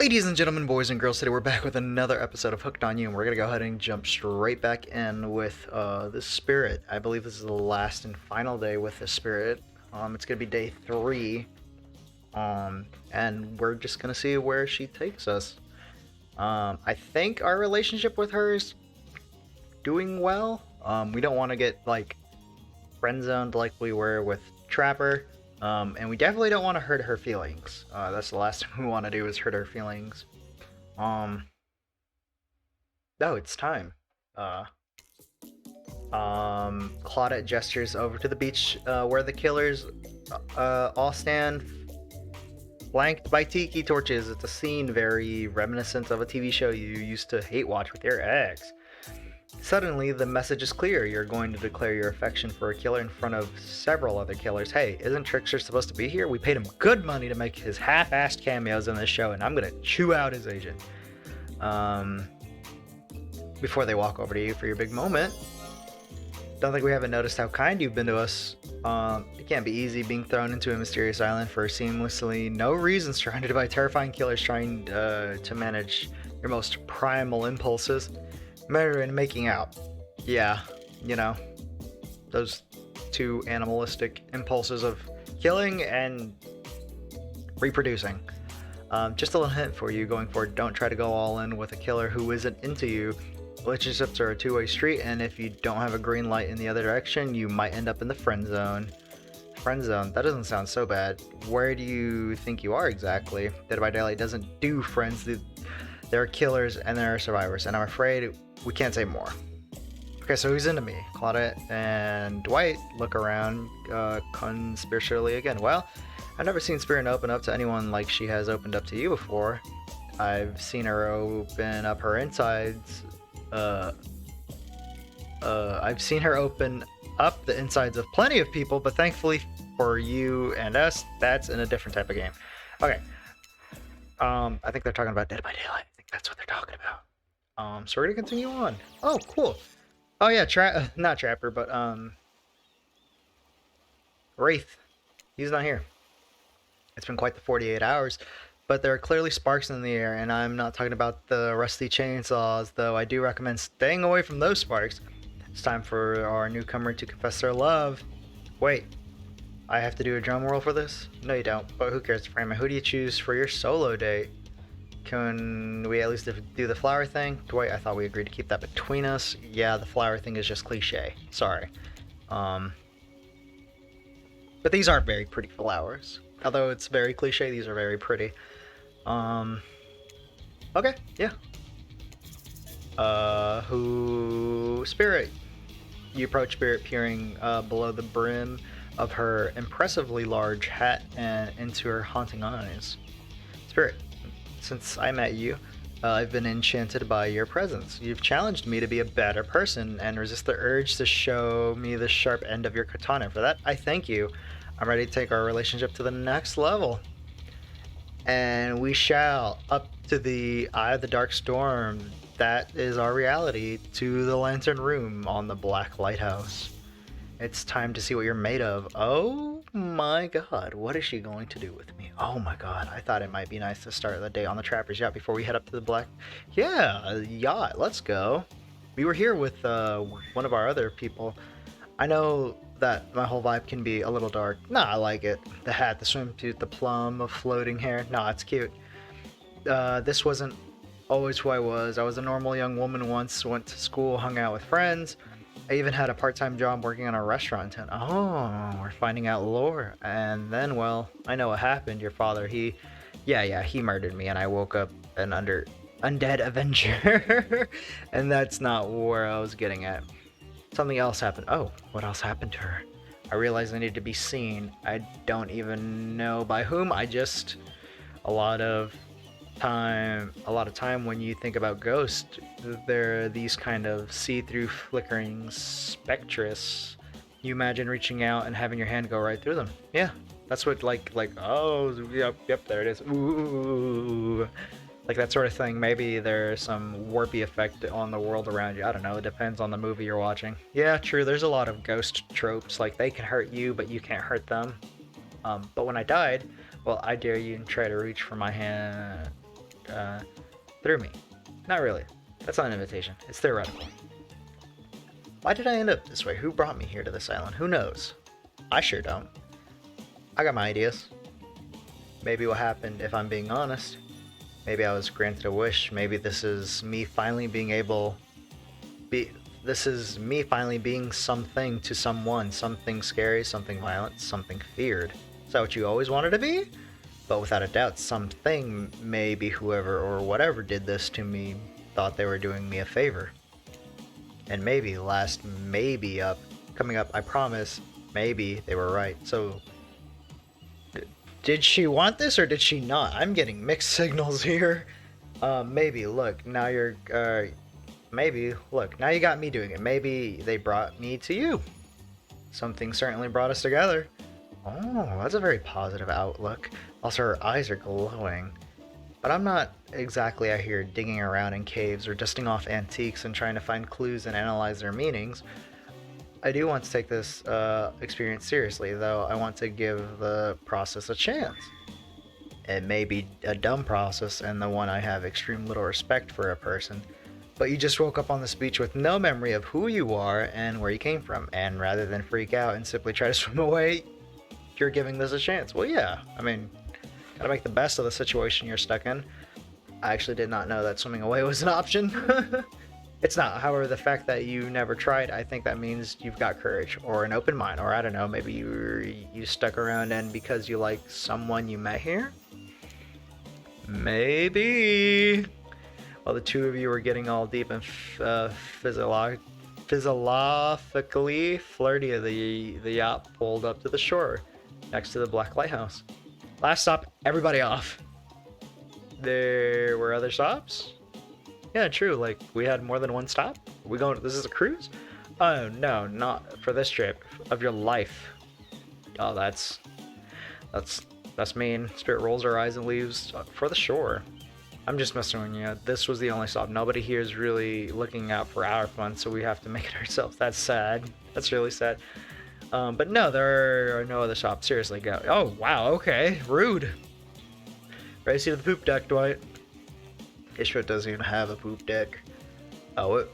Ladies and gentlemen, boys and girls, today we're back with another episode of Hooked on You, and we're gonna go ahead and jump straight back in with the spirit. I believe this is the last and final day with the spirit. It's gonna be day 3, and we're just gonna see where she takes us. I think our relationship with her is doing well. We don't want to get like friend zoned like we were with Trapper. And we definitely don't want to hurt her feelings. That's the last thing we want to do is hurt her feelings. No, it's time. Uh, Claudette gestures over to the beach where the killers all stand, flanked by tiki torches. It's a scene very reminiscent of a TV show you used to hate watch with your ex. Suddenly, the message is clear. You're going to declare your affection for a killer in front of several other killers. Hey, isn't Trickster supposed to be here? We paid him good money to make his half-assed cameos in this show, and I'm gonna chew out his agent. Before they walk over to you for your big moment. Don't think we haven't noticed how kind you've been to us. It can't be easy being thrown into a mysterious island for seamlessly no reason surrounded by terrifying killers trying to manage your most primal impulses. Murder and making out. Yeah, you know, those two animalistic impulses of killing and reproducing. Just a little hint for you going forward, don't try to go all in with a killer who isn't into you. Relationships are a two-way street, and if you don't have a green light in the other direction, you might end up in the friend zone. Friend zone? That doesn't sound so bad. Where do you think you are exactly? Dead by Daylight doesn't do friends. There are killers and there are survivors, and I'm afraid we can't say more. Okay, so who's into me? Claudette and Dwight look around conspiracially again. Well, I've never seen Spirit open up to anyone like she has opened up to you before. I've seen her open up her insides. I've seen her open up the insides of plenty of people, but thankfully for you and us, that's in a different type of game. Okay. I think they're talking about Dead by Daylight. I think that's what they're talking about. So we're gonna continue on. Oh, cool. Oh yeah, not Trapper, but Wraith. He's not here. It's been quite the 48 hours, but there are clearly sparks in the air, and I'm not talking about the rusty chainsaws, though I do recommend staying away from those sparks. It's time for our newcomer to confess their love. Wait, I have to do a drum roll for this? No, you don't, but who cares, Frame? Who do you choose for your solo date? Can we at least do the flower thing? Dwight, I thought we agreed to keep that between us. Yeah, the flower thing is just cliche. Sorry. But these aren't very pretty flowers. Although it's very cliche, these are very pretty. Okay, yeah. Who... Spirit. You approach Spirit peering below the brim of her impressively large hat and into her haunting eyes. Spirit, since I met you, I've been enchanted by your presence. You've challenged me to be a better person and resist the urge to show me the sharp end of your katana. For that, I thank you. I'm ready to take our relationship to the next level. And we shall, up to the eye of the dark storm. That is our reality, to the lantern room on the black lighthouse. It's time to see what you're made of. Oh my god, what is she going to do with me? Oh my god, I thought it might be nice to start the day on the Trapper's Yacht before we head up to the black... Yeah, yacht, let's go. We were here with one of our other people. I know that my whole vibe can be a little dark. Nah, I like it. The hat, the swimsuit, the plum of floating hair. Nah, it's cute. This wasn't always who I was. I was a normal young woman once, went to school, hung out with friends. I even had a part-time job working on a restaurant tent. Oh, we're finding out lore. And then, well, I know what happened. Your father, he murdered me, and I woke up an undead Avenger. And that's not where I was getting at. Something else happened. Oh, what else happened to her? I realized I needed to be seen. I don't even know by whom. A lot of time when you think about ghosts, there are these kind of see-through flickering spectrous. You imagine reaching out and having your hand go right through them. Yeah, that's what oh, yep, there it is. Ooh. Like that sort of thing. Maybe there's some warpy effect on the world around you. I don't know. It depends on the movie you're watching. Yeah, true. There's a lot of ghost tropes. Like they can hurt you, but you can't hurt them. But when I died, well, I dare you and try to reach for my hand. through me. Not really. That's not an invitation. It's theoretical. Why did I end up this way? Who brought me here to this island? Who knows? I sure don't. I got my ideas. Maybe what happened, if I'm being honest, maybe I was granted a wish. Maybe this is me finally being something to someone. Something scary, something violent, something feared. Is that what you always wanted to be? But without a doubt, something, maybe whoever or whatever did this to me thought they were doing me a favor. And maybe, coming up, I promise, maybe they were right. So, did she want this or did she not? I'm getting mixed signals here. Maybe, look, now you got me doing it. Maybe they brought me to you. Something certainly brought us together. Oh, that's a very positive outlook. Also, her eyes are glowing. But I'm not exactly out here digging around in caves or dusting off antiques and trying to find clues and analyze their meanings. I do want to take this experience seriously, though I want to give the process a chance. It may be a dumb process and the one I have extreme little respect for a person, but you just woke up on this beach with no memory of who you are and where you came from, and rather than freak out and simply try to swim away, you're giving this a chance. Well, yeah, I mean, gotta make the best of the situation you're stuck in. I actually did not know that swimming away was an option. It's not. However, the fact that you never tried, I think that means you've got courage or an open mind, or I don't know, maybe you stuck around and because you like someone you met here? Maybe. While the two of you were getting all deep and philosophically flirty, the yacht pulled up to the shore next to the Black Lighthouse. Last stop, everybody off. There were other stops? Yeah, true, like, we had more than one stop? This is a cruise? Oh, no, not for this trip. Of your life. Oh, that's mean. Spirit rolls her eyes and leaves for the shore. I'm just messing with you. This was the only stop. Nobody here is really looking out for our fun, so we have to make it ourselves. That's sad. That's really sad. But no, there are no other stops. Seriously, go. Oh, wow, okay. Rude. Race you to the poop deck, Dwight. Ishra doesn't even have a poop deck. Oh,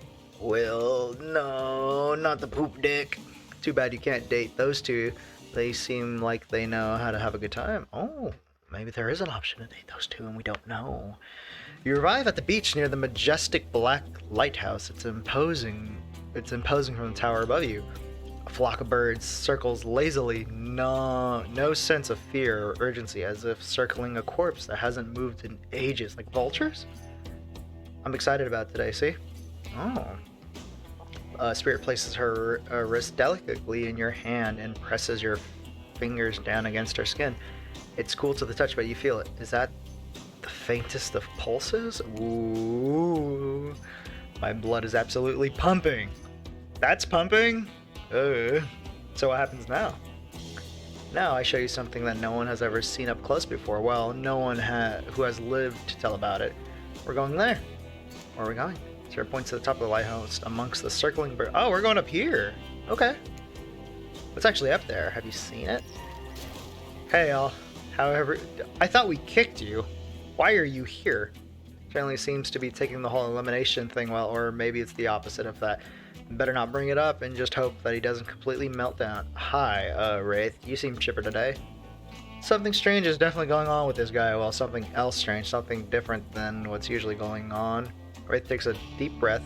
well, no, not the poop deck. Too bad you can't date those two. They seem like they know how to have a good time. Oh, maybe there is an option to date those two and we don't know. You arrive at the beach near the majestic Black Lighthouse. It's imposing from the tower above you. A flock of birds circles lazily, no sense of fear or urgency, as if circling a corpse that hasn't moved in ages, like vultures? I'm excited about today, see? Oh. Spirit places her wrist delicately in your hand and presses your fingers down against her skin. It's cool to the touch, but you feel it. Is that the faintest of pulses? Ooh. My blood is absolutely pumping. That's pumping? So what happens now? Now I show you something that no one has ever seen up close before. Well, no one who has lived to tell about it. We're going there. Where are we going? Sarah points to the top of the lighthouse amongst the circling birds. Oh, we're going up here. Okay. What's actually up there? Have you seen it? Hey, all. However, I thought we kicked you. Why are you here? Apparently seems to be taking the whole elimination thing well, or maybe it's the opposite of that. Better not bring it up and just hope that he doesn't completely melt down. Hi, Wraith. You seem chipper today. Something strange is definitely going on with this guy. Well, something else strange. Something different than what's usually going on. Wraith takes a deep breath,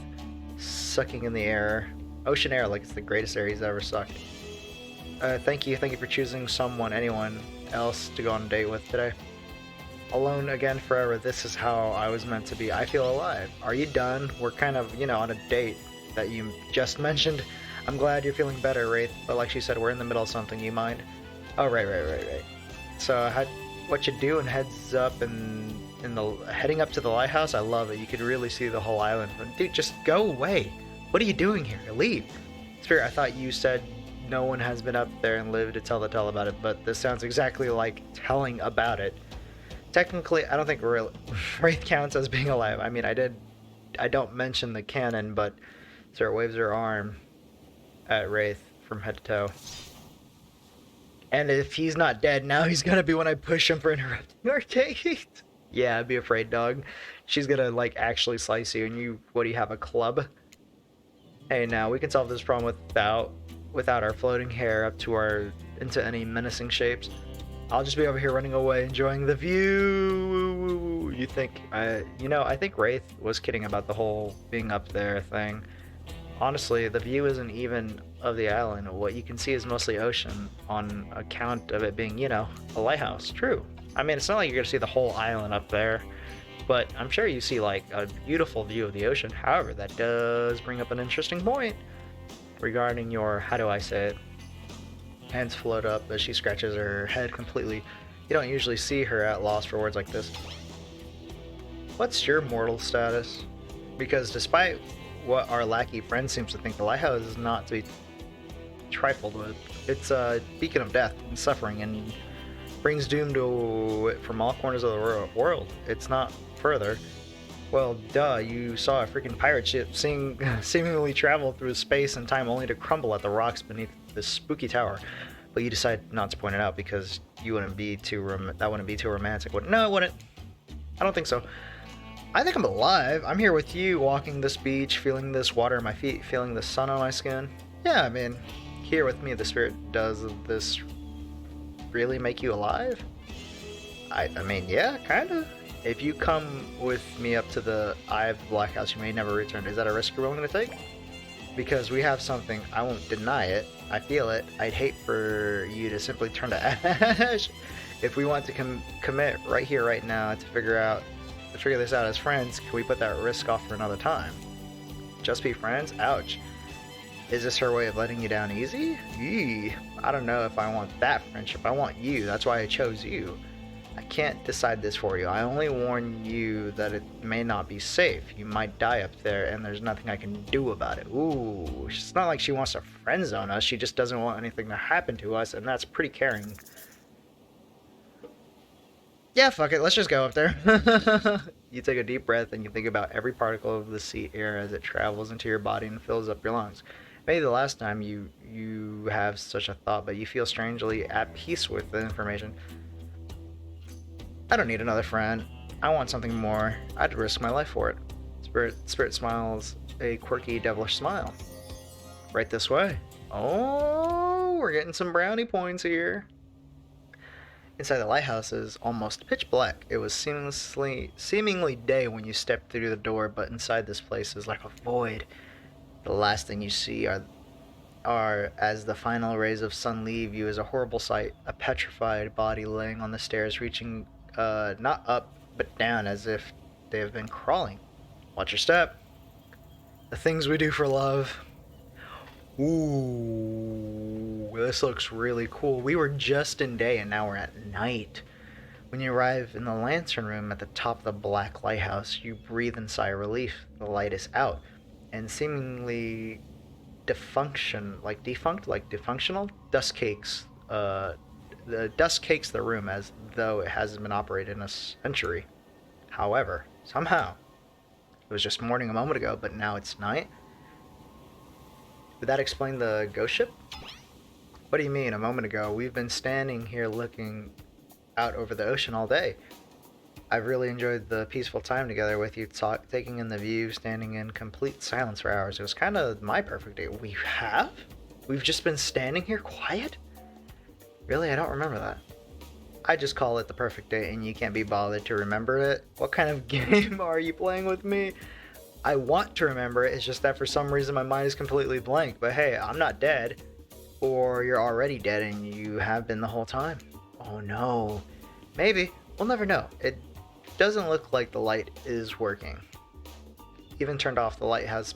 sucking in the air. Ocean air like it's the greatest air he's ever sucked. Thank you for choosing anyone else to go on a date with today. Alone again forever. This is how I was meant to be. I feel alive. Are you done? We're kind of, on a date that you just mentioned. I'm glad you're feeling better, Wraith, but like she said, we're in the middle of something. You mind? Oh, right. So, what you do and heads up and heading up to the lighthouse, I love it. You could really see the whole island. Dude, just go away. What are you doing here? Leave. Spirit, I thought you said no one has been up there and lived to tell the tale about it, but this sounds exactly like telling about it. Technically, I don't think Wraith counts as being alive. I mean, I don't mention the canon, but Spirit waves her arm at Wraith from head to toe. And if he's not dead, now he's gonna be when I push him for interrupting our date. Yeah, I'd be afraid, dog. She's gonna like actually slice you, and you, what do you have, a club? Hey, now we can solve this problem without our floating hair up to our into any menacing shapes. I'll just be over here running away, enjoying the view. You think I think Wraith was kidding about the whole being up there thing. Honestly, the view isn't even of the island. What you can see is mostly ocean on account of it being, a lighthouse. True. I mean, it's not like you're gonna see the whole island up there, but I'm sure you see like a beautiful view of the ocean. However, that does bring up an interesting point regarding your, how do I say it? Hands float up as she scratches her head completely. You don't usually see her at loss for words like this. What's your mortal status? Because despite what our lackey friend seems to think, the lighthouse is not to be trifled with. It's a beacon of death and suffering and brings doom to it from all corners of the world. It's not further. Well, duh, you saw a freaking pirate ship seemingly travel through space and time only to crumble at the rocks beneath this spooky tower. But you decided not to point it out because that wouldn't be too romantic. No, it wouldn't. I don't think so. I think I'm alive. I'm here with you, walking this beach, feeling this water at my feet, feeling the sun on my skin. Yeah, I mean, here with me, the spirit. Does this really make you alive? I mean, yeah, kinda. If you come with me up to the eye of the Black House, you may never return. Is that a risk you're willing to take? Because we have something, I won't deny it. I feel it. I'd hate for you to simply turn to ash. If we want to commit right here, right now, to figure this out as friends, can we put that risk off for another time? Just be friends? Ouch. Is this her way of letting you down easy? Eee. I don't know if I want that friendship. I want you. That's why I chose you. I can't decide this for you. I only warn you that it may not be safe. You might die up there, and there's nothing I can do about it. Ooh, it's not like she wants to friend zone us. She just doesn't want anything to happen to us, and that's pretty caring. Yeah, fuck it. Let's just go up there. You take a deep breath, and you think about every particle of the sea air as it travels into your body and fills up your lungs. Maybe the last time you have such a thought, but you feel strangely at peace with the information. I don't need another friend. I want something more. I'd risk my life for it. Spirit smiles a quirky, devilish smile. Right this way. Oh, we're getting some brownie points here. Inside the lighthouse is almost pitch black. It was seemingly day when you stepped through the door, but inside this place is like a void. The last thing you see are as the final rays of sun leave you is a horrible sight. A petrified body laying on the stairs, reaching not up, but down as if they have been crawling. Watch your step. The things we do for love. Ooh, this looks really cool. We were just in day and now we're at night. When you arrive in the lantern room at the top of the black lighthouse, you breathe in sigh of relief. The light is out, and seemingly dysfunctional dust cakes the dust cakes the room as though it hasn't been operated in a century. However, somehow, it was just morning a moment ago, but now it's night. Would that explain the ghost ship? What do you mean, a moment ago? We've been standing here looking out over the ocean all day. I've really enjoyed the peaceful time together with you, taking in the view, standing in complete silence for hours. It was kind of my perfect day. We have? We've just been standing here quiet? Really? I don't remember that. I just call it the perfect day and you can't be bothered to remember it? What kind of game are you playing with me? I want to remember it, it's just that for some reason my mind is completely blank. But hey, I'm not dead. Or you're already dead and you have been the whole time. Oh no. Maybe. We'll never know. It doesn't look like the light is working. Even turned off, the light has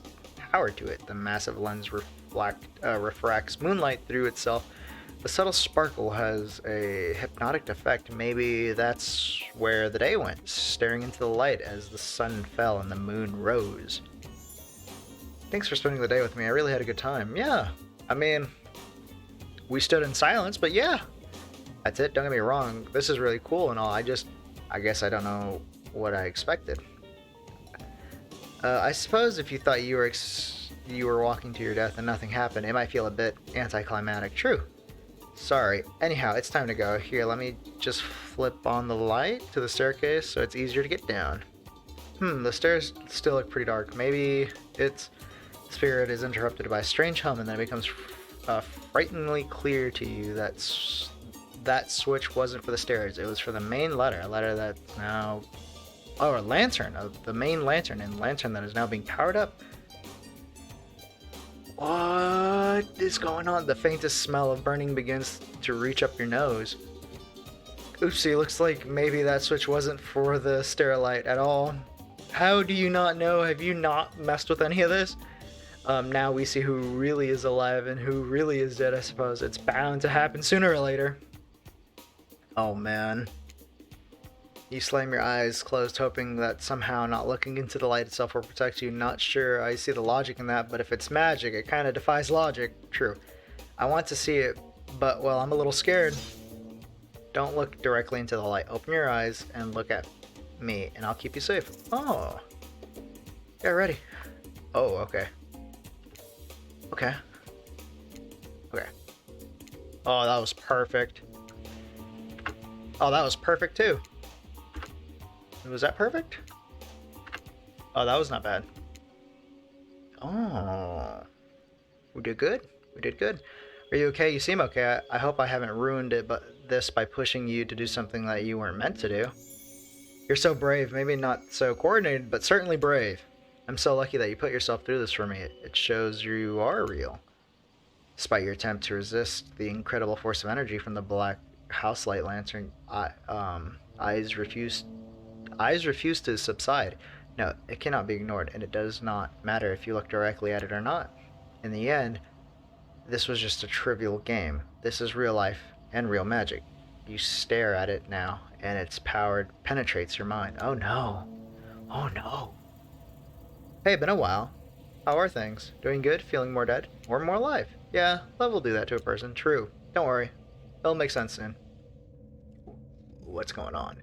power to it. The massive lens refracts moonlight through itself. The subtle sparkle has a hypnotic effect. Maybe that's where the day went, staring into the light as the sun fell and the moon rose. Thanks for spending the day with me. I really had a good time. Yeah, I mean, we stood in silence, but yeah, that's it. Don't get me wrong. This is really cool and all. I guess I don't know what I expected. I suppose if you thought you were walking to your death and nothing happened, it might feel a bit anticlimactic. True. Sorry. Anyhow, it's time to go. Here, let me just flip on the light to the staircase so it's easier to get down. The stairs still look pretty dark. Maybe its spirit is interrupted by a strange hum, and then it becomes frighteningly clear to you that that switch wasn't for the stairs. It was for the main letter, a letter that now... Oh, a lantern. The main lantern, and lantern that is now being powered up. What is going on? The faintest smell of burning begins to reach up your nose. Oopsie, looks like maybe that switch wasn't for the Sterilite at all. How do you not know? Have you not messed with any of this? Now we see who really is alive and who really is dead, I suppose. It's bound to happen sooner or later. Oh man. You slam your eyes closed, hoping that somehow not looking into the light itself will protect you. Not sure I see the logic in that, but if it's magic, it kind of defies logic. True. I want to see it, but, well, I'm a little scared. Don't look directly into the light. Open your eyes and look at me, and I'll keep you safe. Oh. Yeah, ready. Oh, okay. Okay. Okay. Oh, that was perfect. Oh, that was perfect, too. Was that perfect? Oh, that was not bad. Oh. We did good. We did good. Are you okay? You seem okay. I hope I haven't ruined it this by pushing you to do something that you weren't meant to do. You're so brave. Maybe not so coordinated, but certainly brave. I'm so lucky that you put yourself through this for me. It shows you are real. Despite your attempt to resist the incredible force of energy from the black house light lantern, eyes refuse to subside. No, it cannot be ignored, and it does not matter if you look directly at it or not. In the end, this was just a trivial game. This is real life and real magic. You stare at it now, and its power penetrates your mind. Oh no. Oh no. Hey, been a while. How are things? Doing good? Feeling more dead? Or more alive? Yeah, love will do that to a person. True. Don't worry. It'll make sense soon. What's going on?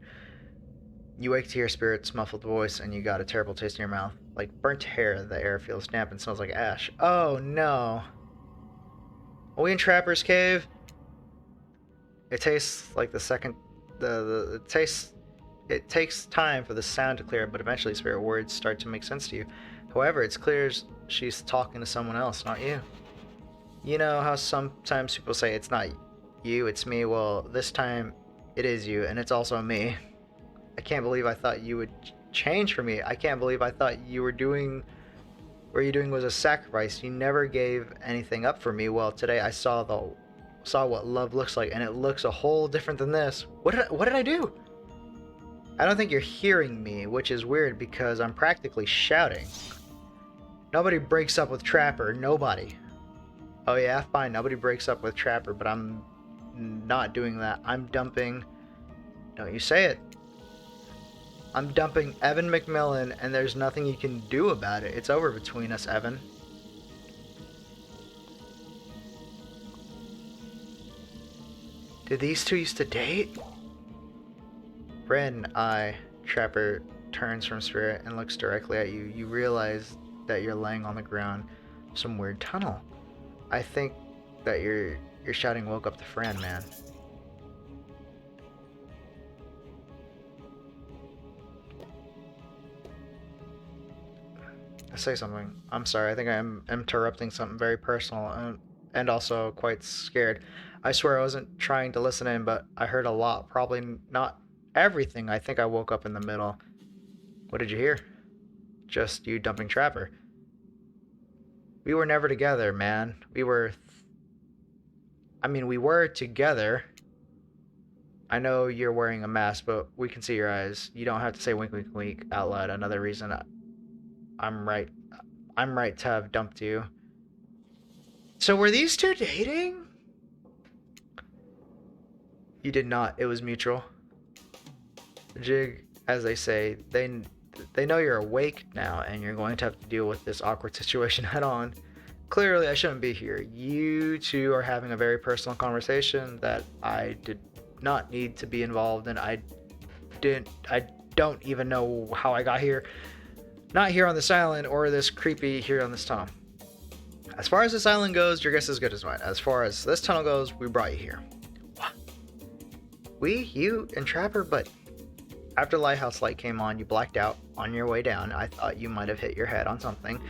You wake to your spirit's muffled voice, and you got a terrible taste in your mouth. Like burnt hair, the air feels damp and smells like ash. Oh no. Are we in Trapper's Cave? It tastes like the second... It takes time for the sound to clear, but eventually spirit words start to make sense to you. However, it's clear she's talking to someone else, not you. You know how sometimes people say it's not you, it's me? Well, this time it is you, and it's also me. I can't believe I thought you would change for me. I can't believe I thought you were doing... What you're doing was a sacrifice. You never gave anything up for me. Well, today I saw what love looks like, and it looks a whole different than this. What did I do? I don't think you're hearing me, which is weird because I'm practically shouting. Nobody breaks up with Trapper. Nobody. Oh yeah, fine. Nobody breaks up with Trapper, but I'm not doing that. I'm dumping... Don't you say it. I'm dumping Evan McMillan, and there's nothing you can do about it. It's over between us, Evan. Did these two used to date? Brandon, Trapper turns from spirit and looks directly at you. You realize that you're laying on the ground of some weird tunnel. I think that your shouting woke up the Fran man. Say something. I'm sorry. I think I'm interrupting something very personal and also quite scared. I swear I wasn't trying to listen in, but I heard a lot. Probably not everything. I think I woke up in the middle. What did you hear? Just you dumping Trapper. We were never together, man. We were together. I know you're wearing a mask, but we can see your eyes. You don't have to say wink, wink, wink out loud. Another reason I'm right to have dumped you. So were these two dating? You did not. It was mutual. Jig, as they say, they know you're awake now, and you're going to have to deal with this awkward situation head on. Clearly, I shouldn't be here. You two are having a very personal conversation that I did not need to be involved in. I don't even know how I got here. Not here on this island, or this creepy here on this tunnel. As far as this island goes, your guess is as good as mine. As far as this tunnel goes, we brought you here. What? We, you, and Trapper, but after Lighthouse Light came on, you blacked out on your way down. I thought you might have hit your head on something.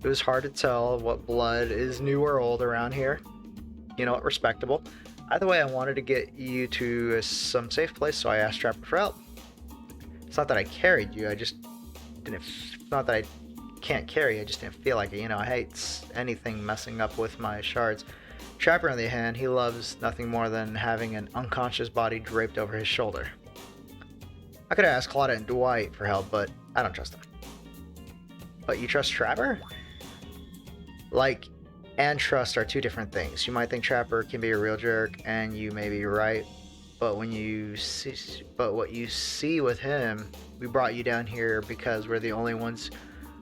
It was hard to tell what blood is new or old around here. You know what, respectable. Either way, I wanted to get you to some safe place, so I asked Trapper for help. It's not that I carried you, I just didn't. It's not that I can't carry, I just didn't feel like it. You know, I hate anything messing up with my shards. Trapper, on the other hand, he loves nothing more than having an unconscious body draped over his shoulder. I could have asked Claudia and Dwight for help, but I don't trust them. But you trust Trapper? Like, and trust are two different things. You might think Trapper can be a real jerk, and you may be right. But what you see with him, we brought you down here because we're the only ones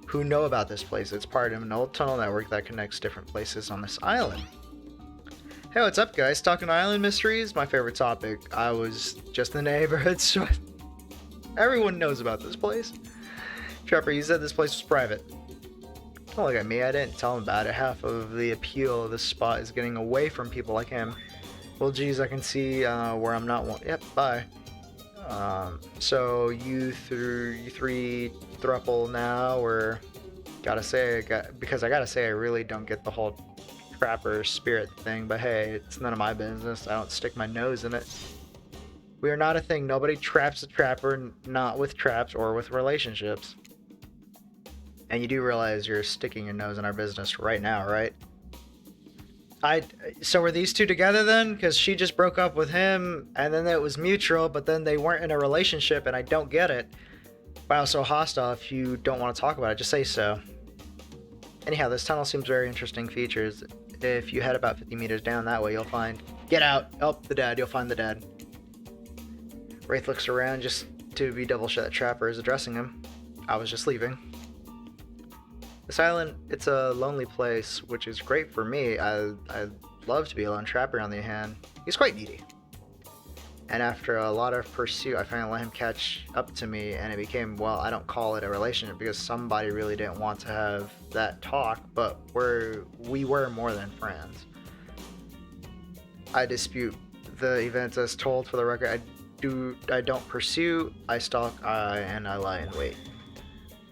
who know about this place. It's part of an old tunnel network that connects different places on this island. Hey, what's up, guys? Talking island mysteries, my favorite topic. I was just in the neighborhood, so everyone knows about this place. Trapper, you said this place was private. Don't look at me, I didn't tell him about it. Half of the appeal of this spot is getting away from people like him. Well, geez, I can see where I'm not one. Yep, bye. So you three thruple now, or because I gotta say I really don't get the whole Trapper spirit thing, but hey, it's none of my business. I don't stick my nose in it. We are not a thing. Nobody traps a Trapper, not with traps or with relationships. And you do realize you're sticking your nose in our business right now, right? So were these two together then? Because she just broke up with him, and then it was mutual, but then they weren't in a relationship, and I don't get it. Wow, so hostile. If you don't want to talk about it, just say so. Anyhow, this tunnel seems very interesting features. If you head about 50 meters down that way, you'll find... Get out! Oh, the dad. You'll find the dad. Wraith looks around just to be double sure that Trapper is addressing him. I was just leaving. This island, it's a lonely place, which is great for me. I love to be alone. Trapper, on the other hand, he's quite needy. And after a lot of pursuit, I finally let him catch up to me, and it became, well, I don't call it a relationship because somebody really didn't want to have that talk, but we were more than friends. I dispute the events as told. For the record, I don't pursue, I stalk, and I lie in wait.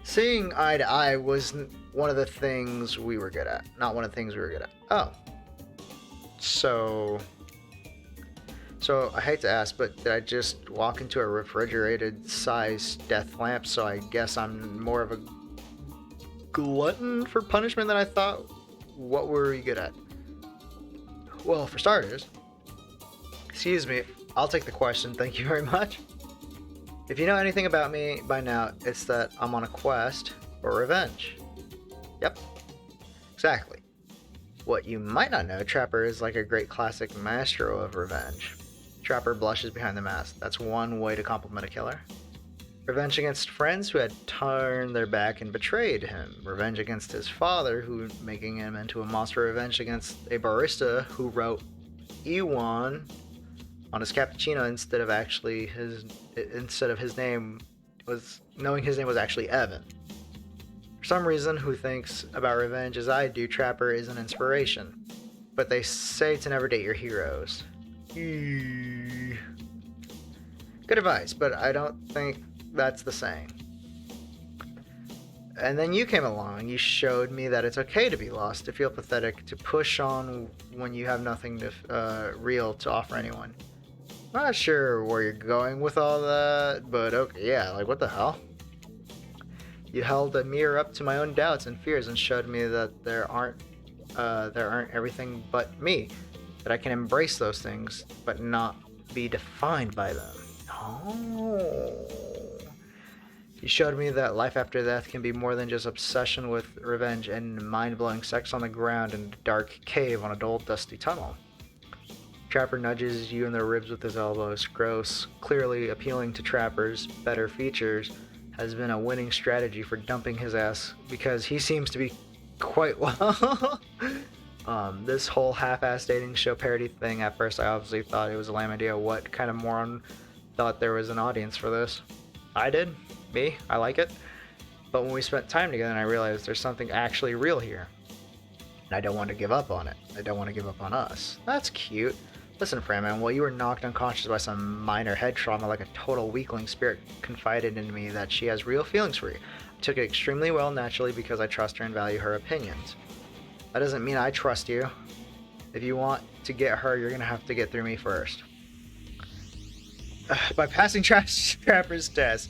Seeing eye to eye was one of the things we were good at. Not one of the things we were good at. Oh. So I hate to ask, but did I just walk into a refrigerated sized death lamp? So I guess I'm more of a glutton for punishment than I thought. What were you good at? Well, for starters, excuse me, I'll take the question. Thank you very much. If you know anything about me by now, it's that I'm on a quest for revenge. Yep, exactly. What you might not know, Trapper is like a great classic maestro of revenge. Trapper blushes behind the mask. That's one way to compliment a killer. Revenge against friends who had turned their back and betrayed him. Revenge against his father, who making him into a monster. Revenge against a barista who wrote Ewan on his cappuccino instead of his name was knowing his name was actually Evan. For some reason, who thinks about revenge as I do, Trapper is an inspiration. But they say to never date your heroes. Good advice, but I don't think that's the saying. And then you came along. You showed me that it's okay to be lost, to feel pathetic, to push on when you have nothing real to offer anyone. Not sure where you're going with all that, but okay, yeah, like what the hell? You held a mirror up to my own doubts and fears and showed me that there aren't everything but me, that I can embrace those things, but not be defined by them. Oh. You showed me that life after death can be more than just obsession with revenge and mind-blowing sex on the ground in a dark cave on a dull, dusty tunnel. Trapper nudges you in the ribs with his elbows. Gross, clearly appealing to Trapper's better features, has been a winning strategy for dumping his ass because he seems to be quite well. This whole half-ass dating show parody thing, at first I obviously thought it was a lame idea. What kind of moron thought there was an audience for this? I did. Me. I like it. But when we spent time together and I realized there's something actually real here. And I don't want to give up on it. I don't want to give up on us. That's cute. Listen, Fran, while you were knocked unconscious by some minor head trauma like a total weakling, Spirit confided in me that she has real feelings for you. I took it extremely well, naturally, because I trust her and value her opinions. That doesn't mean I trust you. If you want to get her, you're going to have to get through me first. By passing Trapper's test,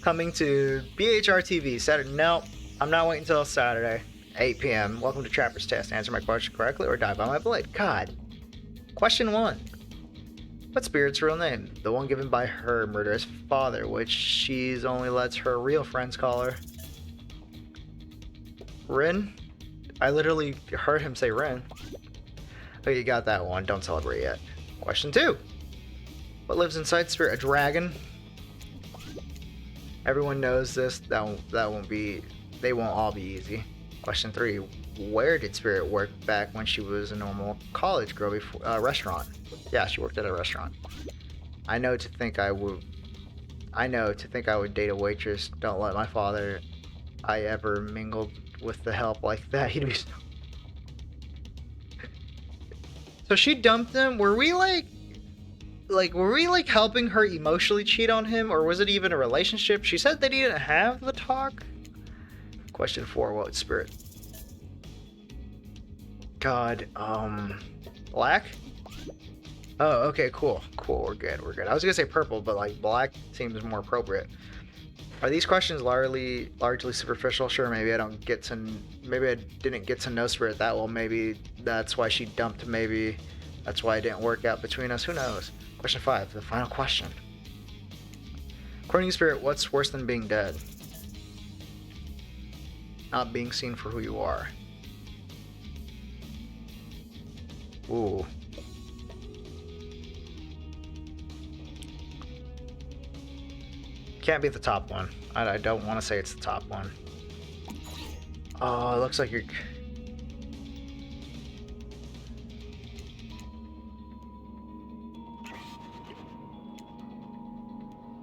coming to BHR TV Saturday. No, I'm not waiting until Saturday, 8 p.m. Welcome to Trapper's Test. Answer my question correctly or die by my blade. God. Question 1. What's Spirit's real name? The one given by her murderous father, which she's only lets her real friends call her. Rin? I literally heard him say Rin. Oh, you got that one. Don't celebrate yet. Question 2. What lives inside Spirit? A dragon? Everyone knows this. That won't be... They won't all be easy. Question 3. Where did Spirit work back when she was a normal college girl before restaurant? Yeah, she worked at a restaurant. I know to think I would date a waitress. Don't let my father I ever mingled with the help like that. He'd be so she dumped him. Were we helping her emotionally cheat on him, or was it even a relationship? She said they didn't have the talk. Question 4. What Spirit? God, black? Oh, okay, cool. We're good. I was gonna say purple, but like black seems more appropriate. Are these questions largely superficial? Sure, maybe I didn't get to know Spirit that well. Maybe that's why she dumped. Maybe that's why it didn't work out between us. Who knows? Question 5, the final question. According to Spirit, what's worse than being dead? Not being seen for who you are. Ooh. Can't be the top one. I don't want to say it's the top one. Oh, it looks like you're...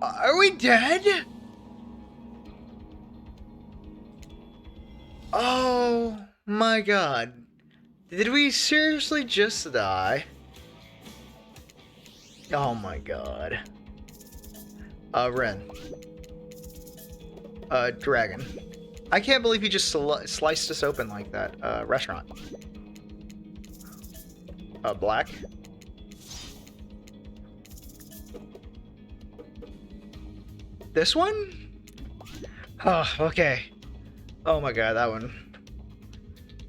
Are we dead? Oh my god. Did we seriously just die? Oh my god. Ren. Dragon. I can't believe he just sliced us open like that. Restaurant. Black. This one? Oh, okay. Oh my god, that one.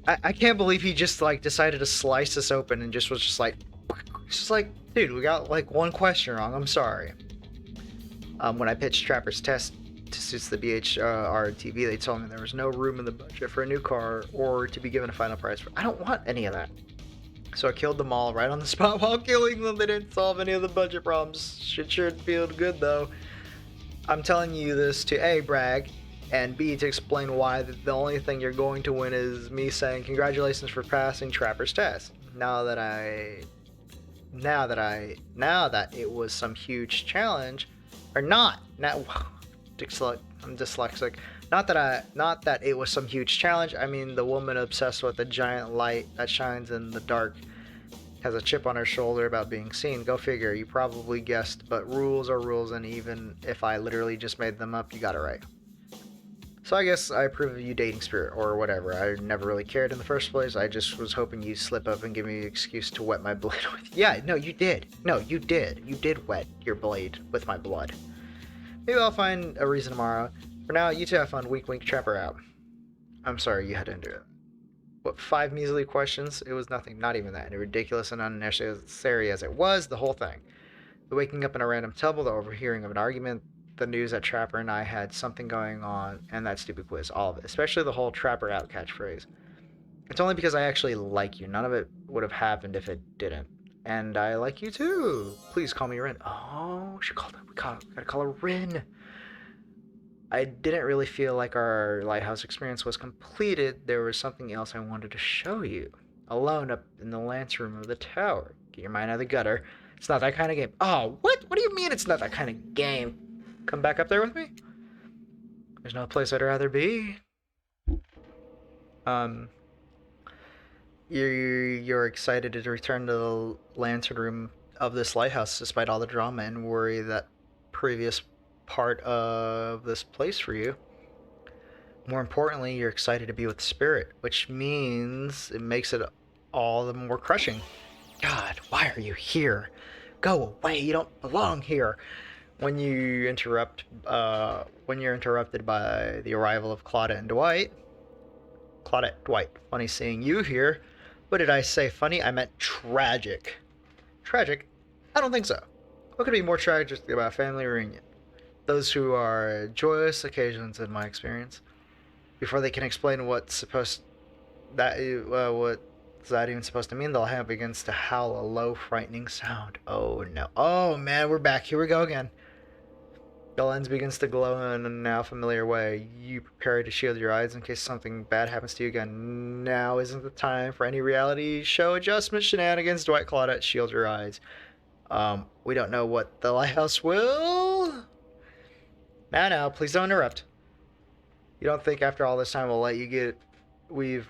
I can't believe he just like decided to slice us open and was just like, dude, we got like one question wrong. I'm sorry. When I pitched Trapper's Test to suits the BHR TV, they told me there was no room in the budget for a new car or to be given a final price. I don't want any of that. So I killed them all right on the spot. While killing them, they didn't solve any of the budget problems. Shit sure feel good though. I'm telling you this to A, brag, and B, to explain why the only thing you're going to win is me saying congratulations for passing Trapper's Test. Now that it was some huge challenge, or not, I'm dyslexic. Not that it was some huge challenge. I mean, the woman obsessed with the giant light that shines in the dark has a chip on her shoulder about being seen. Go figure. You probably guessed, but rules are rules, and even if I literally just made them up, you got it right. So I guess I approve of you dating Spirit, or whatever. I never really cared in the first place. I just was hoping you'd slip up and give me an excuse to wet my blade with. Yeah, no, you did. No, you did. You did wet your blade with my blood. Maybe I'll find a reason tomorrow. For now, you two have fun. Wink, wink, Trapper out. I'm sorry you had to endure it. What, 5 measly questions? It was nothing, not even that. And ridiculous and unnecessary as it was, the whole thing. The waking up in a random temple, the overhearing of an argument, the news that Trapper and I had something going on, and that stupid quiz, all of it. Especially the whole Trapper out catchphrase. It's only because I actually like you. None of it would have happened if it didn't. And I like you too. Please call me Rin. Oh, we gotta call her Rin. I didn't really feel like our lighthouse experience was completed. There was something else I wanted to show you. Alone up in the lance room of the tower. Get your mind out of the gutter. It's not that kind of game. Oh, what? What do you mean it's not that kind of game? Come back up there with me? There's no place I'd rather be. You're excited to return to the lantern room of this lighthouse despite all the drama and worry that previous part of this place for you. More importantly, you're excited to be with Spirit, which means it makes it all the more crushing. God, why are you here? Go away, you don't belong here. When you're interrupted by the arrival of Claudette and Dwight. Claudette, Dwight, funny seeing you here. What did I say? Funny? I meant tragic. Tragic? I don't think so. What could be more tragic about a family reunion? Those who are joyous occasions, in my experience. Before they can explain what's that even supposed to mean, they'll have begins to howl a low, frightening sound. Oh no! Oh man, we're back. Here we go again. The lens begins to glow in a now familiar way. You prepare to shield your eyes in case something bad happens to you again. Now isn't the time for any reality show adjustment shenanigans. Dwight, Claudette, shield your eyes. We don't know what the lighthouse will. Now, please don't interrupt. You don't think after all this time we'll let you get? You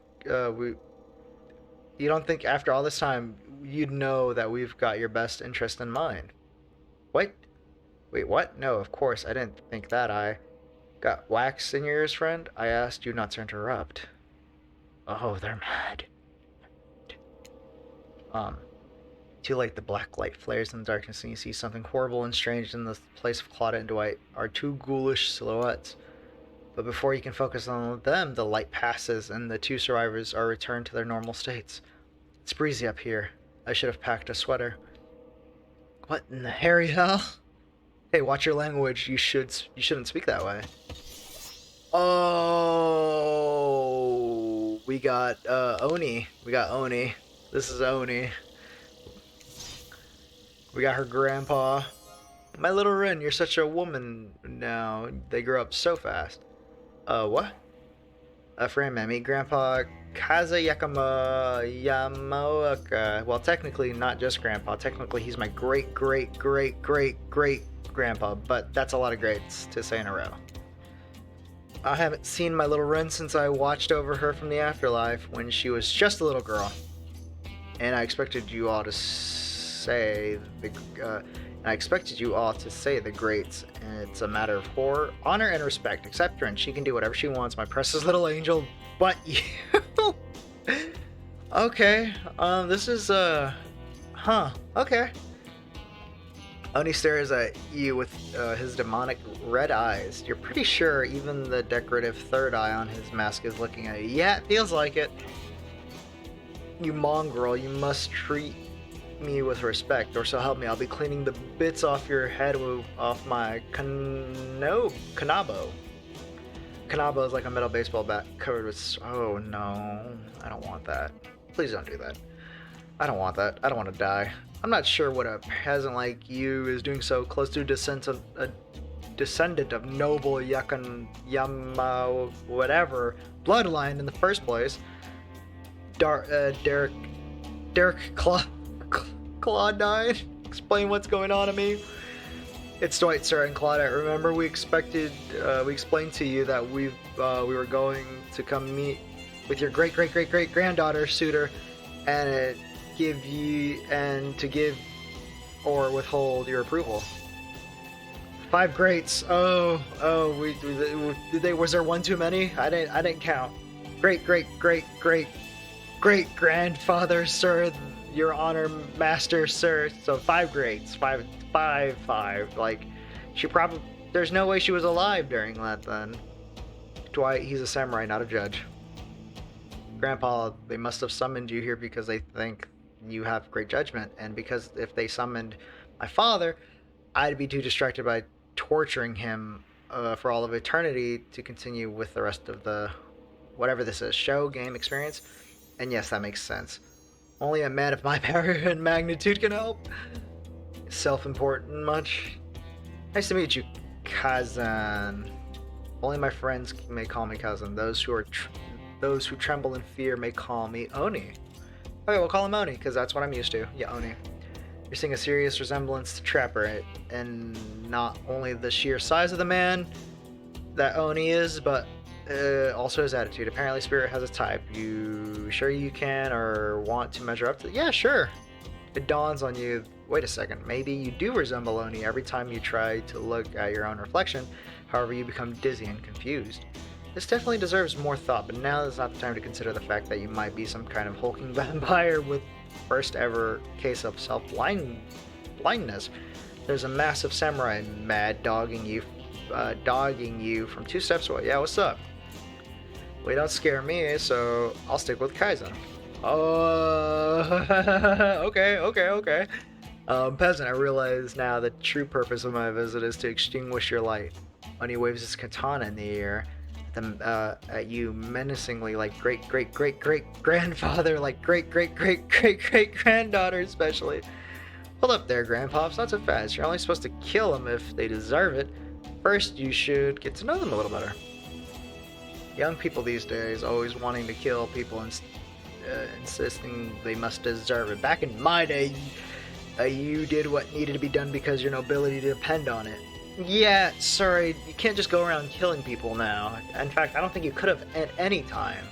don't think after all this time you'd know that we've got your best interest in mind? What? Wait, what? No, of course, I didn't think that. I got wax in your ears, friend? I asked you not to interrupt. Oh, they're mad. Too late, the black light flares in the darkness and you see something horrible and strange in the place of Claudette and Dwight are two ghoulish silhouettes. But before you can focus on them, the light passes and the two survivors are returned to their normal states. It's breezy up here. I should have packed a sweater. What in the hairy hell? Hey, watch your language. You shouldn't speak that way. Oh, we got Oni. We got Oni. This is Oni. We got her grandpa. My little Rin, you're such a woman now. They grow up so fast. What? A friend, man. Meet Grandpa Kazayakama Yamaoka. Well, technically, not just Grandpa. Technically, he's my great grandpa, but that's a lot of greats to say in a row. I haven't seen my little Rin since I watched over her from the afterlife when she was just a little girl. And I expected you all to say the greats. And it's a matter of honor and respect. Accept her, and she can do whatever she wants. My precious little angel, but you. Okay. This is okay. Oni stares at you with his demonic red eyes. You're pretty sure even the decorative third eye on his mask is looking at you. Yeah, it feels like it. You mongrel, you must treat me with respect, or so help me, I'll be cleaning the bits off your head off my kanabo. Kanabo is like a metal baseball bat covered with... Oh no, I don't want that. Please don't do that. I don't want that. I don't want to die. I'm not sure what a peasant like you is doing so close to a descendant of noble Yakan Yama whatever bloodline in the first place. Derek Claudine, explain what's going on to me. It's Dwight, sir, and Claudette. Remember, we explained to you that we were going to come meet with your great granddaughter suitor, and to give or withhold your approval. 5 greats. Was there one too many? I didn't count. Great grandfather, sir, your honor, master, sir. So 5 greats. Five. Like, there's no way she was alive during that then. Dwight, he's a samurai, not a judge. Grandpa, they must have summoned you here because they think you have great judgment, and because if they summoned my father, I'd be too distracted by torturing him for all of eternity to continue with the rest of the whatever this is, show, game, experience. And yes, that makes sense. Only a man of my power and magnitude can help. Self-important much? Nice to meet you, Kazan. Only my friends may call me Kazan. Those who tremble in fear may call me Oni. Okay, we'll call him Oni, because that's what I'm used to. Yeah, Oni. You're seeing a serious resemblance to Trapper, and not only the sheer size of the man that Oni is, but Also his attitude. Apparently, Spirit has a type. You sure you can or want to measure up to? Yeah, sure. It dawns on you. Wait a second. Maybe you do resemble Oni every time you try to look at your own reflection. However, you become dizzy and confused. This definitely deserves more thought, but now is not the time to consider the fact that you might be some kind of hulking vampire with first ever case of self-blindness. There's a massive samurai mad dogging you from 2 steps away. Yeah, what's up? Well, you don't scare me, so I'll stick with Kaizen. Oh, okay. Peasant, I realize now the true purpose of my visit is to extinguish your light. When he waves his katana in the air at you menacingly, like great-great-great-great-grandfather, like great-great-great-great-great-granddaughter especially. Hold up there, Grandpops, not so fast. You're only supposed to kill them if they deserve it. First, you should get to know them a little better. Young people these days always wanting to kill people and insisting they must deserve it. Back in my day, you did what needed to be done because your nobility depended on it. Yeah, sorry, you can't just go around killing people now. In fact, I don't think you could have at any time.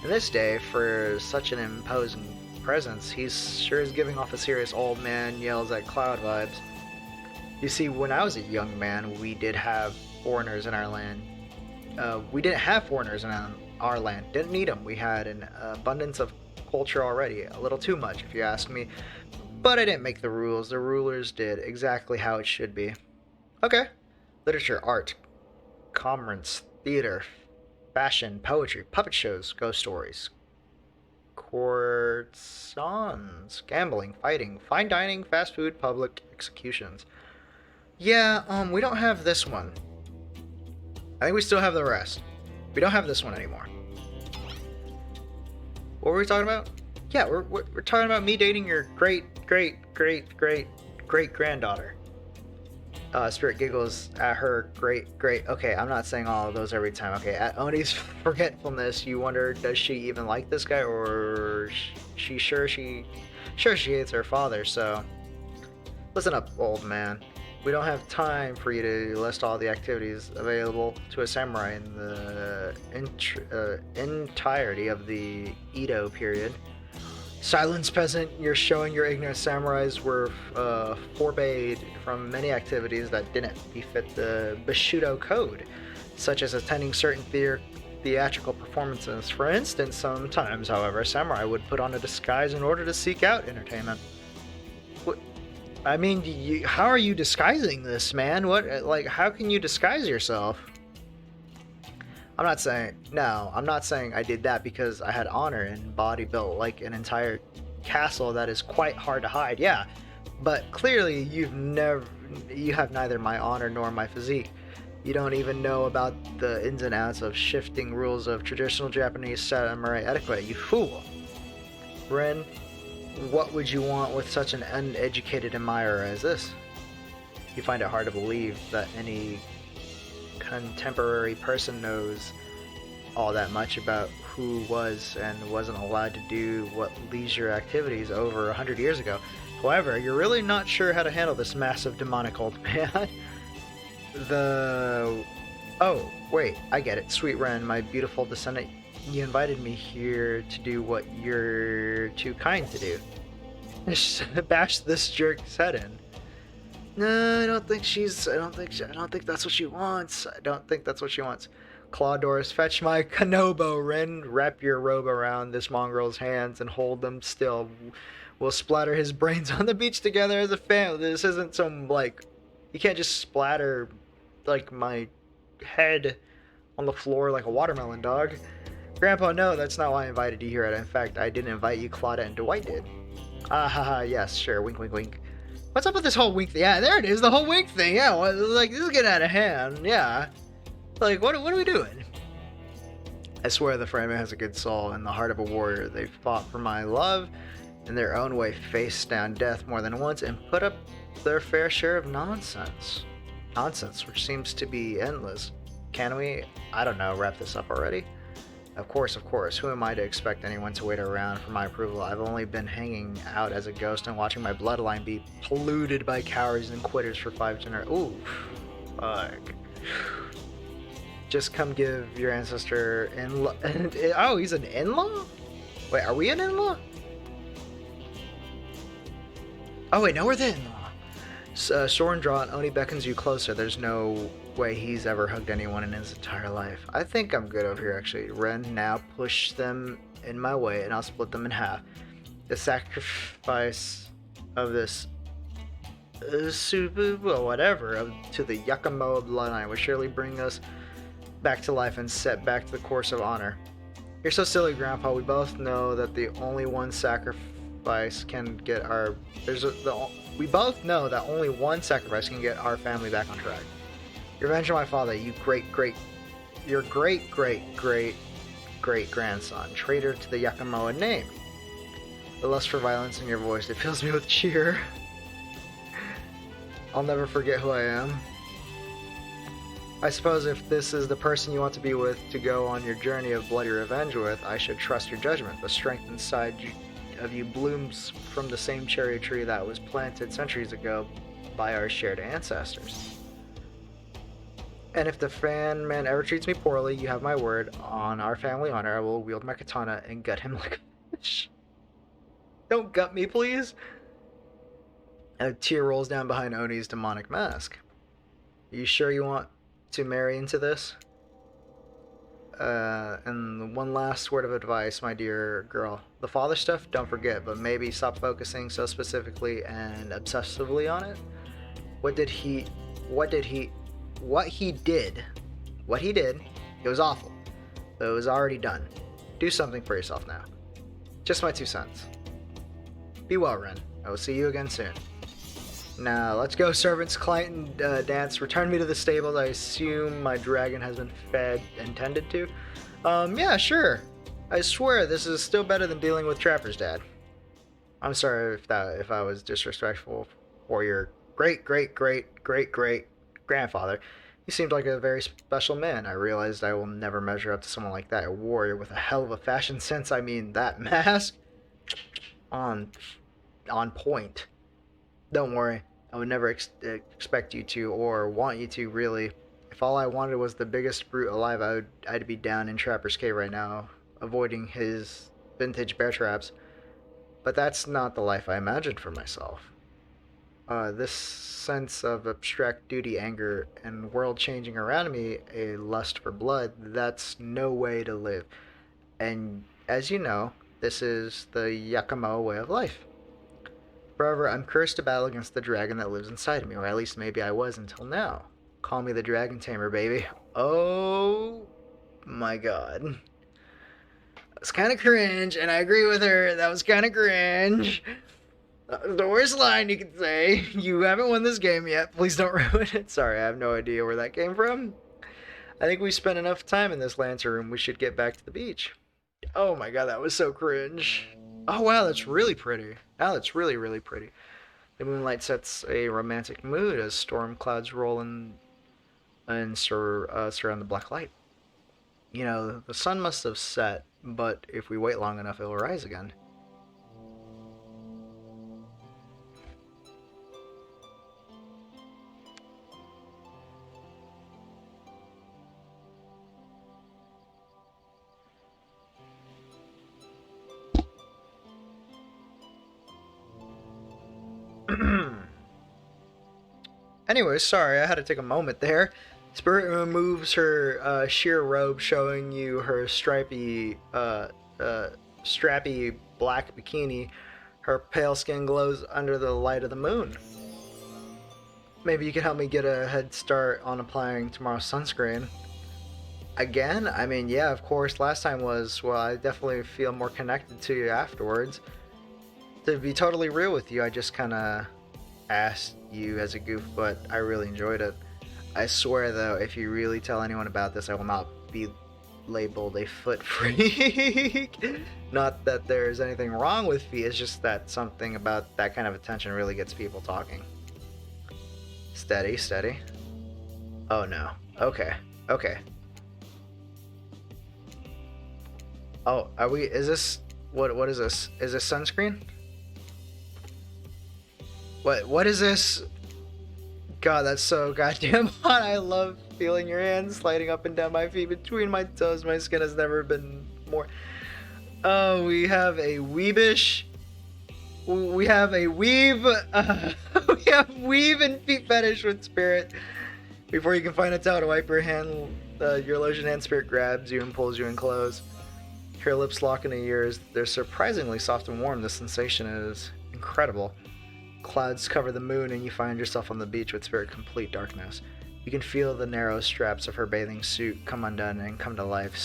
In this day, for such an imposing presence, he sure is giving off a serious old man yells at cloud vibes. You see, when I was a young man, we did have foreigners in our land. Didn't need them. We had an abundance of culture already. A little too much, if you ask me. But I didn't make the rules. The rulers did exactly how it should be. Okay. Literature, art, commerce, theater, fashion, poetry, puppet shows, ghost stories, courtesans, gambling, fighting, fine dining, fast food, public executions. Yeah, we don't have this one. I think we still have the rest. We don't have this one anymore. What were we talking about? Yeah, we're talking about me dating your great-great-great-great-great-granddaughter. Spirit giggles at her great. Okay, I'm not saying all of those every time. Okay, at Oni's forgetfulness, you wonder, does she even like this guy, or she hates her father? So, listen up, old man. We don't have time for you to list all the activities available to a samurai in the entirety of the Edo period. Silence, peasant. You're showing your ignorant. Samurais were forbade from many activities that didn't befit the Bushido code, such as attending certain theatrical performances. For instance, sometimes, however, a samurai would put on a disguise in order to seek out entertainment. I mean, how are you disguising this, man? How can you disguise yourself? I'm not saying I did that because I had honor and body built like an entire castle that is quite hard to hide. Yeah, but clearly you have neither my honor nor my physique. You don't even know about the ins and outs of shifting rules of traditional Japanese samurai etiquette, you fool. Ren, what would you want with such an uneducated admirer as this? You find it hard to believe that any contemporary person knows all that much about who was and wasn't allowed to do what leisure activities over 100 years ago. However, you're really not sure how to handle this massive demonic old man. Oh, wait, I get it. Sweet Ren, my beautiful descendant, you invited me here to do what you're too kind to do. Bash this jerk's head in. No, I don't think that's what she wants. Clawdoris, fetch my Kanobo, Ren. Wrap your robe around this mongrel's hands and hold them still. We'll splatter his brains on the beach together as a family. This isn't some, you can't just splatter, my head on the floor like a watermelon, dog. Grandpa, no, that's not why I invited you here. In fact, I didn't invite you, Claudette and Dwight did. Ah, haha, yes, sure, wink, wink, wink. What's up with this whole wink thing? Yeah, there it is, the whole wink thing. Yeah, this is getting out of hand. Yeah. What are we doing? I swear the Fremen has a good soul and the heart of a warrior. They fought for my love in their own way, faced down death more than once, and put up their fair share of nonsense. Nonsense, which seems to be endless. Can we, I don't know, wrap this up already? Of course. Who am I to expect anyone to wait around for my approval? I've only been hanging out as a ghost and watching my bloodline be polluted by cowards and quitters for 5 generations. Ooh, fuck. Just come give your ancestor in-law. Oh, he's an in-law? Wait, are we an in-law? Oh wait, no, we're the in-law. Sword drawn, Oni beckons you closer. There's no way he's ever hugged anyone in his entire life. I think I'm good over here, actually. Ren, now push them in my way, and I'll split them in half. The sacrifice of this whatever to the Yakumo bloodline will surely bring us back to life and set back to the course of honor. You're so silly, Grandpa. We both know that the only one sacrifice can get our we both know that only one sacrifice can get our family back on track. Revenge on my father, your great grandson, traitor to the Yakumoa name. The lust for violence in your voice, it fills me with cheer. I'll never forget who I am. I suppose if this is the person you want to be with to go on your journey of bloody revenge with, I should trust your judgment. The strength inside of you blooms from the same cherry tree that was planted centuries ago by our shared ancestors. And if the fan man ever treats me poorly, you have my word. On our family honor, I will wield my katana and gut him like a fish. Don't gut me, please. A tear rolls down behind Oni's demonic mask. Are you sure you want to marry into this? And one last word of advice, my dear girl. The father stuff, don't forget, but maybe stop focusing so specifically and obsessively on it. What he did, it was awful. But it was already done. Do something for yourself now. Just my 2 cents. Be well, Ren. I will see you again soon. Now, let's go, servants, client, and dance. Return me to the stables. I assume my dragon has been fed and tended to. Yeah, sure. I swear this is still better than dealing with Trapper's dad. I'm sorry if I was disrespectful for your great grandfather. He seemed like a very special man. I realized I will never measure up to someone like that. A warrior with a hell of a fashion sense. I mean, that mask on point. Don't worry. I would never expect you to, or want you to, really. If all I wanted was the biggest brute alive, I'd be down in Trapper's Cave right now, avoiding his vintage bear traps. But that's not the life I imagined for myself. This sense of abstract duty, anger, and world changing around me, a lust for blood, that's no way to live. And as you know, this is the Yakumo way of life. Forever, I'm cursed to battle against the dragon that lives inside of me, or at least maybe I was until now. Call me the Dragon Tamer, baby. Oh my god. That's kind of cringe, and I agree with her. That was kind of cringe. That was the worst line you could say. You haven't won this game yet. Please don't ruin it. Sorry, I have no idea where that came from. I think we spent enough time in this lantern room. We should get back to the beach. Oh my god, that was so cringe. Oh wow, that's really pretty. Wow, that's really pretty. The moonlight sets a romantic mood as storm clouds roll in and surround the black light. You know, the sun must have set, but if we wait long enough, it will rise again. Anyways, sorry, I had to take a moment there. Spirit removes her sheer robe, showing you her strappy black bikini. Her pale skin glows under the light of the moon. Maybe you can help me get a head start on applying tomorrow's sunscreen. Again? I mean, yeah, of course, last time was, well, I definitely feel more connected to you afterwards. To be totally real with you, I just kind of asked you as a goof, but I really enjoyed it. I swear, though, if you really tell anyone about this, I will not be labeled a foot freak. Not that there's anything wrong with feet, it's just that something about that kind of attention really gets people talking. Steady, steady. Oh no. Okay. Okay. Oh, are we, is this, what is this? Is this sunscreen? What is this? God, that's so goddamn hot. I love feeling your hands sliding up and down my feet between my toes. My skin has never been more. Oh, we have a weebish. We have a weave. We have weave and feet fetish with Spirit. Before you can find a towel to wipe your hand, your lotion hand, Spirit grabs you and pulls you in close. Her lips lock into yours. They're surprisingly soft and warm. The sensation is incredible. Clouds cover the moon, and you find yourself on the beach with Spirit complete darkness. You can feel the narrow straps of her bathing suit come undone and come to life,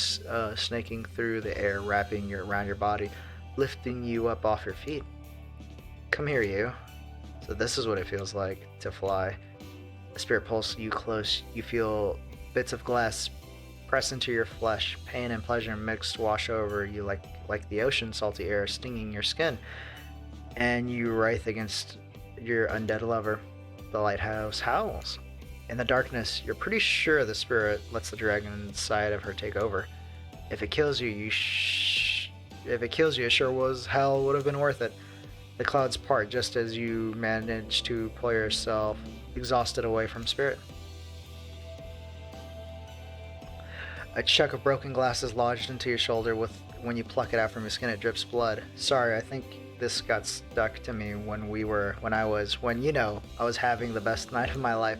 snaking through the air, wrapping around your body, lifting you up off your feet. Come here, you. So this is what it feels like to fly. The Spirit pulls you close. You feel bits of glass press into your flesh. Pain and pleasure mixed wash over you like the ocean salty air stinging your skin. And you writhe against your undead lover. The lighthouse howls. In the darkness, you're pretty sure the Spirit lets the dragon inside of her take over. If it kills you, it sure was hell would have been worth it. The clouds part just as you manage to pull yourself exhausted away from Spirit. A chunk of broken glass is lodged into your shoulder. When you pluck it out from your skin, it drips blood. Sorry, I think this got stuck to me when I was having the best night of my life.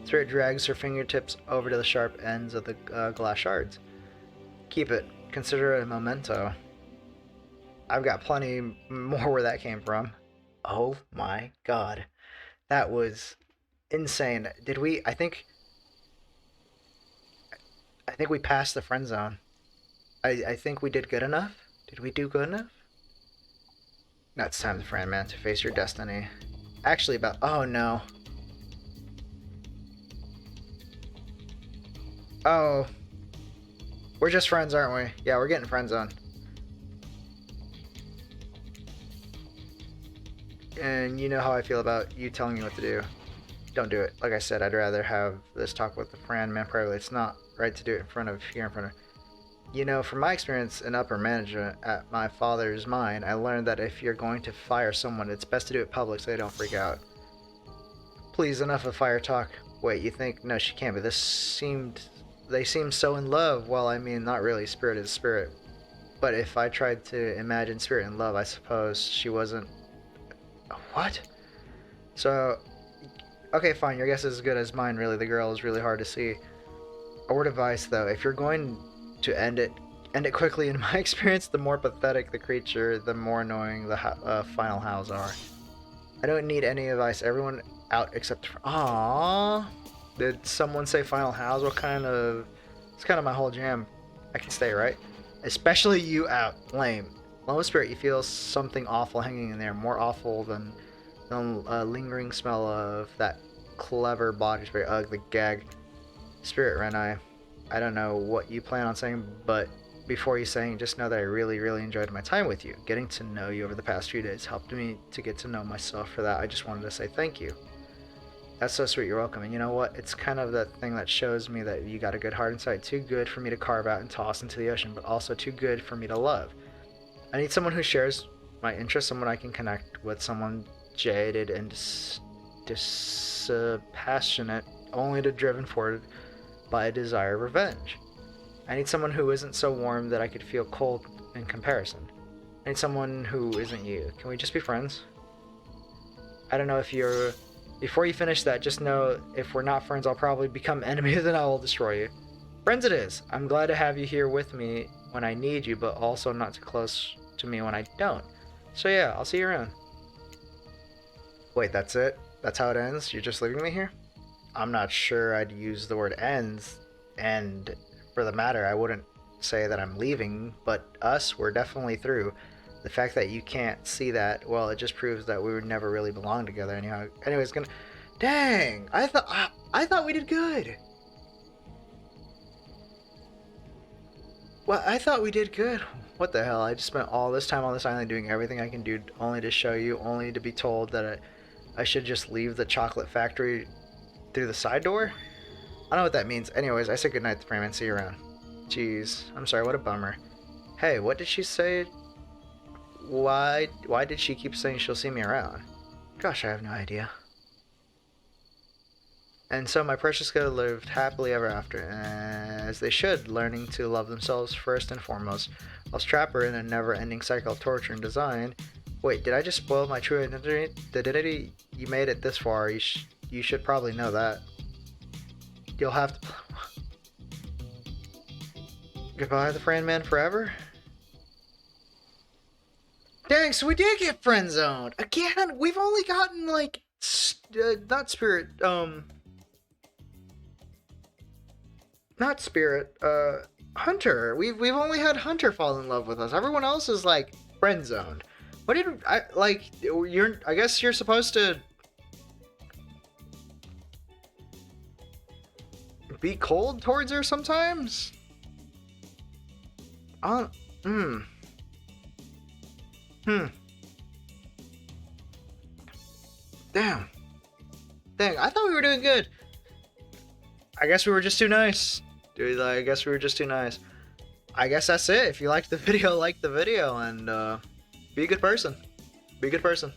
Spirit drags her fingertips over to the sharp ends of the glass shards. Keep it. Consider it a memento. I've got plenty more where that came from. Oh my god. That was insane. I think we passed the friend zone. I think we did good enough. Did we do good enough? Now it's time, friend man, to face your destiny. Actually, oh no. Oh. We're just friends, aren't we? Yeah, we're getting friend zoned. And you know how I feel about you telling me what to do. Don't do it. Like I said, I'd rather have this talk with the friend man privately. It's not right to do it in front of You know, from my experience in upper management at my father's mine, I learned that if you're going to fire someone, it's best to do it public so they don't freak out. Please, enough of fire talk. Wait, you think? No, she can't, but they seemed so in love. Well, I mean, not really. Spirit is spirit. But if I tried to imagine Spirit in love, I suppose she wasn't... What? So... Okay, fine, your guess is as good as mine, really. The girl is really hard to see. A word of advice, though. If you're going to end it quickly. In my experience, the more pathetic the creature, the more annoying the final howls are. I don't need any advice. Everyone out except for... Aww. Did someone say final howls? It's kind of my whole jam. I can stay, right? Especially you out. Lame. Lone Spirit, you feel something awful hanging in there. More awful than a lingering smell of that clever body spray. Ugh, the gag. Spirit, Renai, I don't know what you plan on saying, but before you saying, just know that I really, really enjoyed my time with you. Getting to know you over the past few days helped me to get to know myself. For that, I just wanted to say thank you. That's so sweet, you're welcome. And you know what? It's kind of that thing that shows me that you got a good heart inside. Too good for me to carve out and toss into the ocean, but also too good for me to love. I need someone who shares my interests, someone I can connect with, someone jaded and dispassionate, only to driven forward by a desire of revenge. I need someone who isn't so warm that I could feel cold in comparison. I need someone who isn't you. Can we just be friends? I don't know if you're... Before you finish that, just know if we're not friends, I'll probably become enemies and I will destroy you. Friends it is. I'm glad to have you here with me when I need you, but also not too close to me when I don't. So yeah, I'll see you around. Wait, that's it? That's how it ends? You're just leaving me here? I'm not sure I'd use the word ends, and for the matter, I wouldn't say that I'm leaving, but we're definitely through. The fact that you can't see that, well, it just proves that we would never really belong together anyhow. Anyways, dang, I thought we did good. Well, I thought we did good. What the hell? I just spent all this time on this island doing everything I can do only to show you, only to be told that I should just leave the chocolate factory through the side door? I don't know what that means. Anyways, I said goodnight to Frame and see you around. Jeez, I'm sorry, what a bummer. Hey, what did she say? Why did she keep saying she'll see me around? Gosh, I have no idea. And so my precious kid lived happily ever after, as they should, learning to love themselves first and foremost, whilst trapped in a never-ending cycle of torture and design. Wait, did I just spoil my true identity? The identity you made it this far. You should probably know that. You'll have to. Goodbye, the Fran Man forever. Dang, so we did get friend zoned again. We've only gotten like not spirit, not spirit, Hunter. We've only had Hunter fall in love with us. Everyone else is like friend zoned. What did I like? I guess you're supposed to be cold towards her sometimes. Hmm. Damn. Dang, I thought we were doing good. I guess we were just too nice. Dude, I guess we were just too nice. I guess that's it. If you liked the video, like the video, and be a good person. Be a good person.